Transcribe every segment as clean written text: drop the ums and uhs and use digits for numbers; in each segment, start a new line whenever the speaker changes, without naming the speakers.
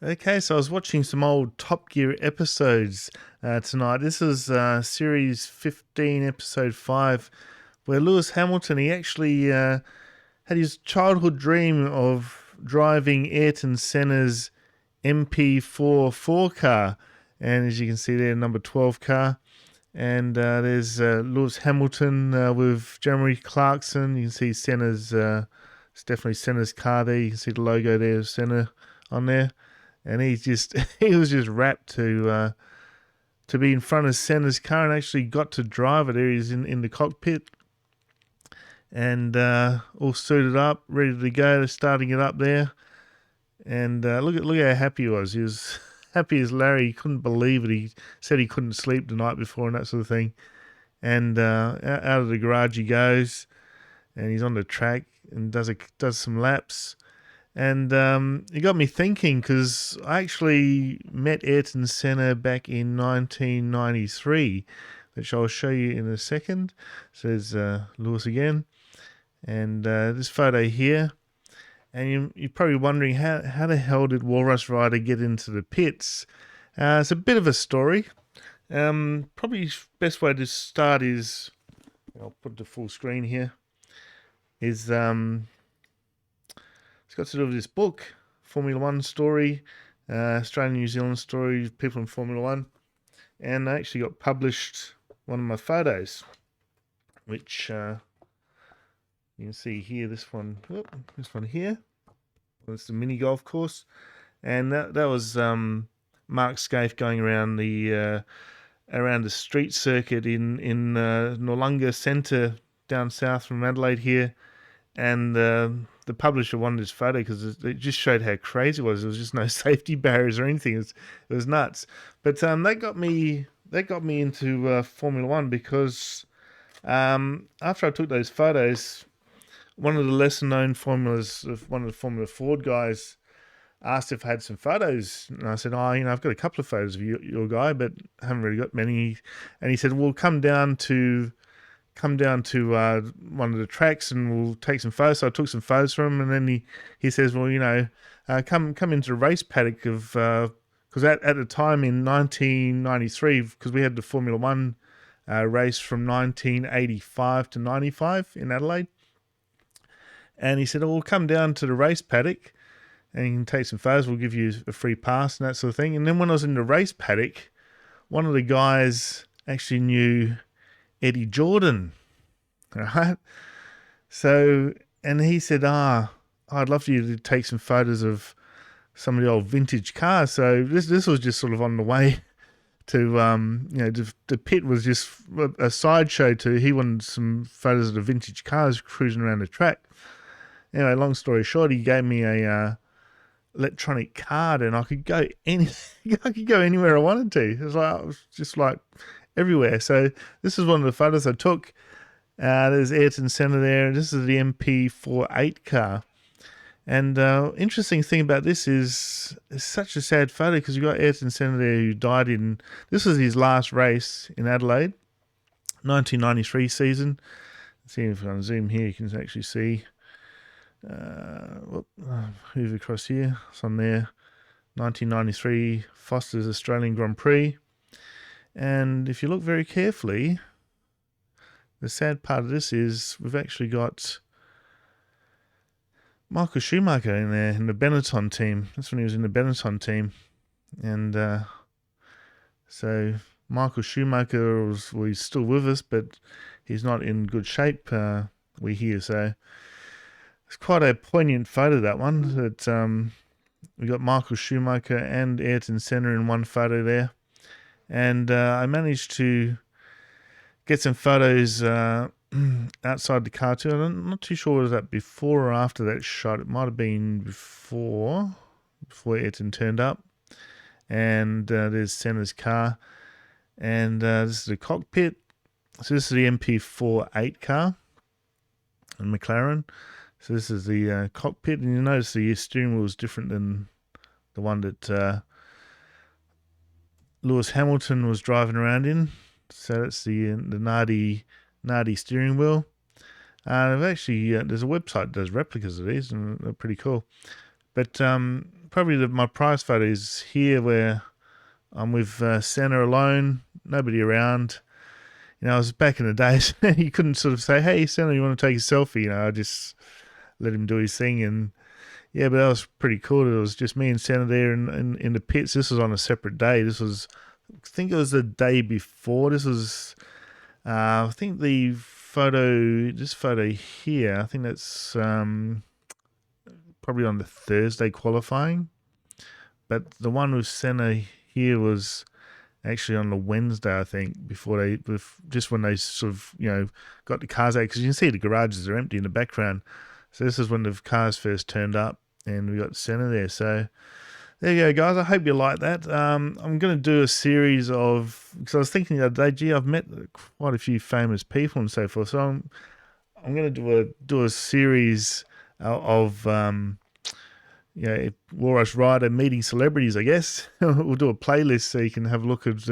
Okay, so I was watching some old Top Gear episodes tonight. This is series 15, episode 5, where Lewis Hamilton, he actually had his childhood dream of driving Ayrton Senna's MP4 car. And as you can see there, number 12 car. And there's Lewis Hamilton with Jeremy Clarkson. You can see Senna's, it's definitely Senna's car there. You can see the logo there of Senna on there. And he's just he was just rapt to be in front of Senna's car and actually got to drive it. There he's in the cockpit and all suited up, ready to go, starting it up there. And look how happy he was. He was happy as Larry. He couldn't believe it. He said he couldn't sleep the night before and that sort of thing. And out of the garage he goes, and he's on the track and does some laps. And it got me thinking because I actually met Ayrton Senna back in 1993, which I'll show you in a second. So there's Lewis again. And this photo here. And you're probably wondering how the hell did Walrus Rider get into the pits? It's a bit of a story. Probably best way to start is, I'll put the full screen here, is it's got to do with this book, Formula One story, Australian New Zealand story, people in Formula One. And I actually got published one of my photos, which you can see here, this one here. It's the mini golf course. And that was Mark Scaife going around the street circuit in Noarlunga Centre down south from Adelaide here. And the publisher wanted this photo because it just showed how crazy it was. There was just no safety barriers or anything. It was nuts. But that got me into Formula One because after I took those photos, one of the lesser known formulas, one of the Formula Ford guys, asked if I had some photos, and I said, I've got a couple of photos of your guy, but I haven't really got many. And he said, well, come down to one of the tracks and we'll take some photos. So I took some photos from him, and then he says, well, come into the race paddock of, because at the time in 1993, because we had the Formula One race from 1985 to 95 in Adelaide. And he said, oh, we'll come down to the race paddock and you can take some photos. We'll give you a free pass and that sort of thing. And then when I was in the race paddock, one of the guys actually knew Eddie Jordan, right? So, and he said, I'd love for you to take some photos of some of the old vintage cars. So this was just sort of on the way to, the pit was just a sideshow to, he wanted some photos of the vintage cars cruising around the track. Anyway, long story short, he gave me a electronic card, and I could go anywhere I wanted to. It was just like everywhere. So this is one of the photos I took. There's Ayrton Senna there. This is the MP48 car. And interesting thing about this is it's such a sad photo because you got Ayrton Senna there who died in, this was his last race in Adelaide, 1993 season. Let's see if I can zoom here, you can actually see. Move across here. It's on there. 1993 Foster's Australian Grand Prix. And if you look very carefully, the sad part of this is we've actually got Michael Schumacher in there in the Benetton team. That's when he was in the Benetton team. And so Michael Schumacher he's still with us, but he's not in good shape, we hear. So it's quite a poignant photo, that one. That we got Michael Schumacher and Ayrton Senna in one photo there. And I managed to get some photos outside the car too. I'm not too sure was that before or after that shot. It might have been before Ayrton turned up. And there's Senna's car. And this is the cockpit. So this is the MP48 car in McLaren. So this is the cockpit, and you notice the steering wheel is different than the one that Lewis Hamilton was driving around in. So that's the Nardi steering wheel. They've actually there's a website that does replicas of these, and they're pretty cool. But probably my prize photo is here, where I'm with Senna alone, nobody around. You know, I was back in the days. You couldn't sort of say, "Hey, Senna, you want to take a selfie?" You know, I just let him do his thing, and yeah, but that was pretty cool. It was just me and Senna there in the pits. This was on a separate day. This was, I think it was the day before. This was, I think this photo here, I think that's probably on the Thursday qualifying. But the one with Senna here was actually on the Wednesday, I think, just when they sort of, got the cars out, because you can see the garages are empty in the background. So this is when the cars first turned up, and we got Senna there. So there you go, guys. I hope you like that. I'm going to do a series of, because I was thinking the other day, gee, I've met quite a few famous people and so forth. So I'm going to do a series of Walrus Rider meeting celebrities, I guess. We'll do a playlist so you can have a look at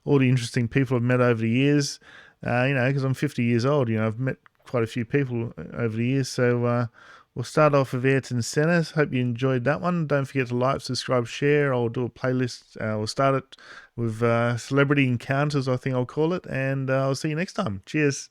all the interesting people I've met over the years. Because I'm 50 years old, I've met quite a few people over the years. So we'll start off with Ayrton Senna. Hope you enjoyed that one. Don't forget to like, subscribe, share. I'll do a playlist. We'll start it with celebrity encounters, I think I'll call it. And I'll see you next time. Cheers.